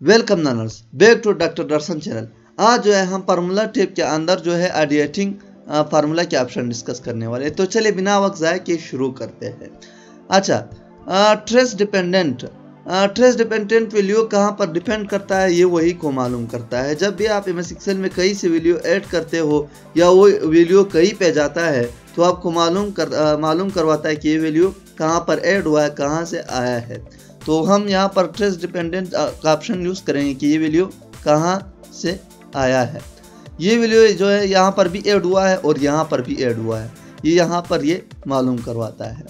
Welcome learners back to doctor Darshan channel. आज जो है हम फार्मूला टेप के अंदर जो है एडिटिंग फार्मूला के ऑप्शन डिस्कस करने वाले। तो चलिए बिना वक्त ज़ाय के शुरू करते हैं। अच्छा, ट्रेस डिपेंडेंट वैल्यू कहाँ पर डिपेंड करता है ये वही को मालूम करता है। जब भी आप MS एक्सेल में कहीं से वैल्यू ऐड करते हो या वो वैल्यू कहीं पे जाता है तो आपको मालूम करवाता है कि ये वैल्यू कहाँ पर ऐड हुआ है, कहाँ से आया है। तो हम यहाँ पर ट्रेस डिपेंडेंट का ऑप्शन यूज़ करेंगे कि ये वैल्यू कहाँ से आया है। ये वैल्यू जो है यहाँ पर भी ऐड हुआ है और यहाँ पर भी ऐड हुआ है, ये यहाँ पर ये मालूम करवाता है।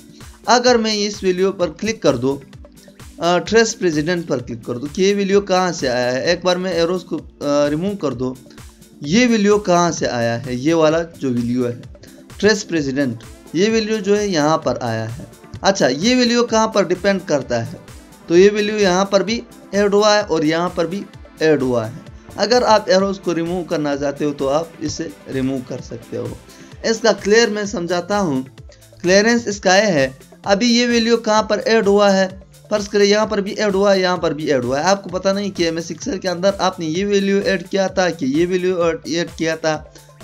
अगर मैं इस वैल्यू पर क्लिक कर दूँ, ट्रेस प्रेसिडेंट पर क्लिक कर दूँ कि ये वैल्यू कहाँ से आया है, एक बार मैं एरोज को रिमूव कर दूँ, ये वैल्यू कहाँ से आया है, ये वाला जो वैल्यू है ट्रेस प्रेसिडेंट, ये वैल्यू जो है यहाँ पर आया है। अच्छा, ये वैल्यू कहाँ पर डिपेंड करता है, तो ये वैल्यू यहाँ पर भी ऐड हुआ है और यहाँ पर भी ऐड हुआ है। अगर आप एरोज को रिमूव करना चाहते हो तो आप इसे रिमूव कर सकते हो। इसका क्लियर मैं समझाता हूँ। क्लियरेंस इसका है, अभी ये वैल्यू कहाँ पर ऐड हुआ है, फर्ज करें यहाँ पर भी ऐड हुआ है, यहाँ पर भी ऐड हुआ है। आपको पता नहीं कि MS एक्सेल के अंदर आपने ये वैल्यू ऐड किया था कि ये वैल्यू ऐड किया था,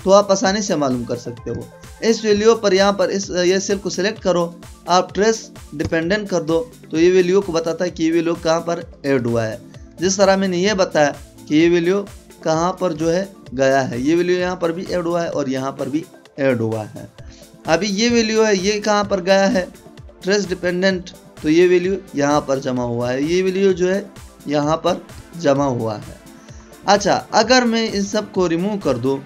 तो आप आसानी से मालूम कर सकते हो। इस वैल्यू पर यहाँ पर ये सेल को सिलेक्ट करो, आप ट्रेस डिपेंडेंट कर दो तो ये वैल्यू को बताता है कि ये वैल्यू कहाँ पर ऐड हुआ है। जिस तरह मैंने ये बताया कि ये वैल्यू कहाँ पर जो है गया है, ये वैल्यू यहाँ पर भी ऐड हुआ है और यहाँ पर भी ऐड हुआ है। अभी ये वैल्यू है, ये कहाँ पर गया है ट्रेस डिपेंडेंट, तो ये वैल्यू यहाँ पर जमा हुआ है, ये वैल्यू जो है यहाँ पर जमा हुआ है। अच्छा, अगर मैं इन सब को रिमूव कर दूँ,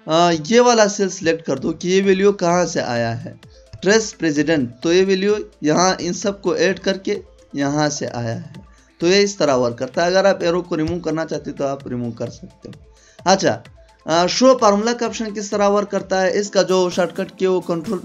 ये वाला सेल सिलेक्ट कर दो कि ये वैल्यू कहाँ से आया है ट्रेस प्रेसिडेंट, तो ये वैल्यू यहाँ इन सब को ऐड करके यहाँ से आया है। तो ये इस तरह वर्क करता है। अगर आप एरो को रिमूव करना चाहते हो तो आप रिमूव कर सकते हो। अच्छा, शो फार्मूला का ऑप्शन किस तरह वर्क करता है, इसका जो शॉर्टकट की वो कंट्रोल+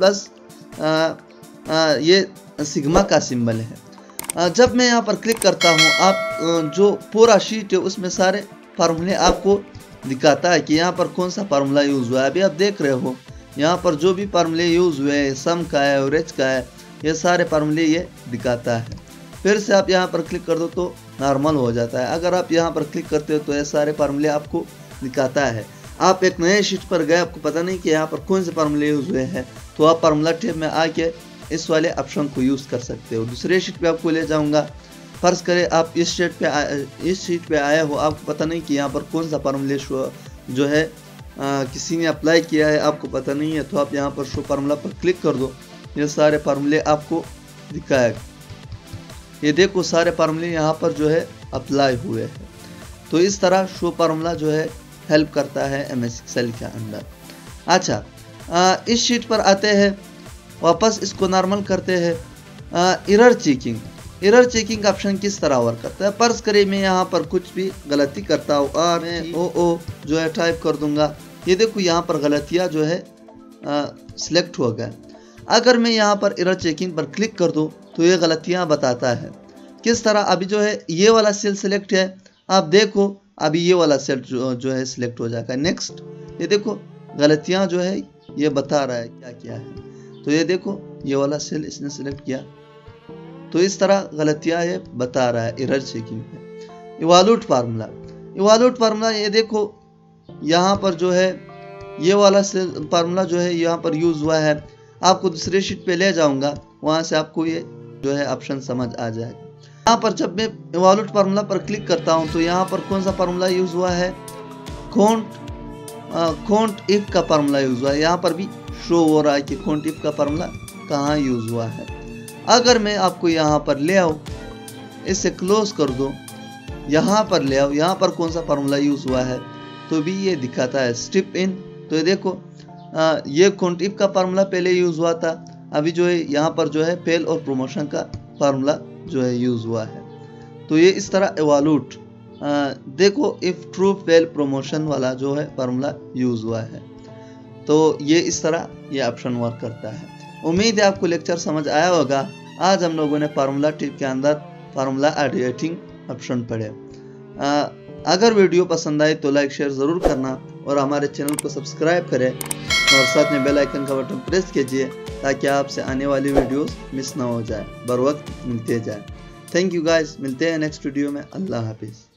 ये सिग्मा का सिंबल है। जब मैं यहाँ पर क्लिक करता हूँ, आप जो पूरा शीट है उसमें सारे फार्मूले आपको दिखाता है कि यहाँ पर कौन सा फार्मूला यूज़ हुआ है। अभी आप देख रहे हो यहाँ पर जो भी फार्मूले यूज़ हुए हैं, सम का है, एवरेज का है, ये सारे फार्मूले ये दिखाता है। फिर से आप यहाँ पर क्लिक कर दो तो नॉर्मल हो जाता है। अगर आप यहाँ पर क्लिक करते हो तो ये सारे फार्मूले आपको दिखाता है। आप एक नए शीट पर गए, आपको पता नहीं कि यहाँ पर कौन से फार्मूले यूज़ हुए हैं, तो आप फार्मूला टेब में आके इस वाले ऑप्शन को यूज़ कर सकते हो। दूसरे शीट पर आपको ले जाऊँगा। फर्ज करें आप इस शीट पे आए हो, आपको पता नहीं कि यहाँ पर कौन सा फार्मूले जो है किसी ने अप्लाई किया है, आपको पता नहीं है, तो आप यहाँ पर शो फार्मूला पर क्लिक कर दो, ये सारे फार्मूले आपको दिखाएगा। ये देखो सारे फार्मूले यहाँ पर जो है अप्लाई हुए हैं। तो इस तरह शो फार्मूला जो है हेल्प करता है MS एक्सेल के अंदर। अच्छा, इस शीट पर आते हैं, वापस इसको नॉर्मल करते हैं। एरर चेकिंग ऑप्शन किस तरह वर्क करता है। फर्ज करें मैं यहाँ पर कुछ भी गलती करता हूँ, मैं ओ जो है टाइप कर दूंगा, ये देखो यहाँ पर गलतियाँ जो है सिलेक्ट हो गया। अगर मैं यहाँ पर एरर चेकिंग पर क्लिक कर दूँ तो ये गलतियाँ बताता है किस तरह। अभी जो है ये वाला सेल सिलेक्ट है, आप देखो अभी ये वाला सेल जो है सिलेक्ट हो जाएगा। नेक्स्ट, ये देखो गलतियाँ जो है ये बता रहा है क्या क्या है। तो ये देखो ये वाला सेल इसने सिलेक्ट किया, तो इस तरह गलतियाँ ये बता रहा है, एरर चेकिंग है। इवैल्यूएट फार्मूला ये देखो यहाँ पर जो है ये वाला फार्मूला जो है यहाँ पर यूज़ हुआ है। आपको दूसरे शीट पे ले जाऊंगा, वहाँ से आपको ये जो है ऑप्शन समझ आ जाएगा। यहाँ पर जब मैं इवैल्यूएट फार्मूला पर क्लिक करता हूँ तो यहाँ पर कौन सा फार्मूला यूज़ हुआ है, काउंट इफ का फार्मूला यूज़ हुआ है। यहाँ पर भी शो हो रहा है कि काउंट इफ का फार्मूला कहाँ यूज़ हुआ है। अगर मैं आपको यहाँ पर ले आऊँ, इसे क्लोज कर दो, यहाँ पर ले आओ, यहाँ पर कौन सा फार्मूला यूज़ हुआ है तो भी ये दिखाता है स्टेप इन। तो ये देखो ये काउंट इफ का फार्मूला पहले यूज़ हुआ था, अभी जो है यहाँ पर जो है फेल और प्रमोशन का फार्मूला जो है यूज़ हुआ है। तो ये इस तरह इवैल्यूएट देखो इफ ट्रू फेल प्रमोशन वाला जो है फार्मूला यूज़ हुआ है। तो ये इस तरह ये ऑप्शन वर्क करता है। उम्मीद है आपको लेक्चर समझ आया होगा। आज हम लोगों ने फार्मूला टेप के अंदर फार्मूला एडिटिंग ऑप्शन पढ़े। अगर वीडियो पसंद आए तो लाइक शेयर ज़रूर करना और हमारे चैनल को सब्सक्राइब करें और साथ में बेल आइकन का बटन प्रेस कीजिए ताकि आपसे आने वाली वीडियोस मिस ना हो जाए, बर वक्त मिलते जाए। थैंक यू गाइस, मिलते हैं नेक्स्ट वीडियो में। अल्लाह हाफिज़।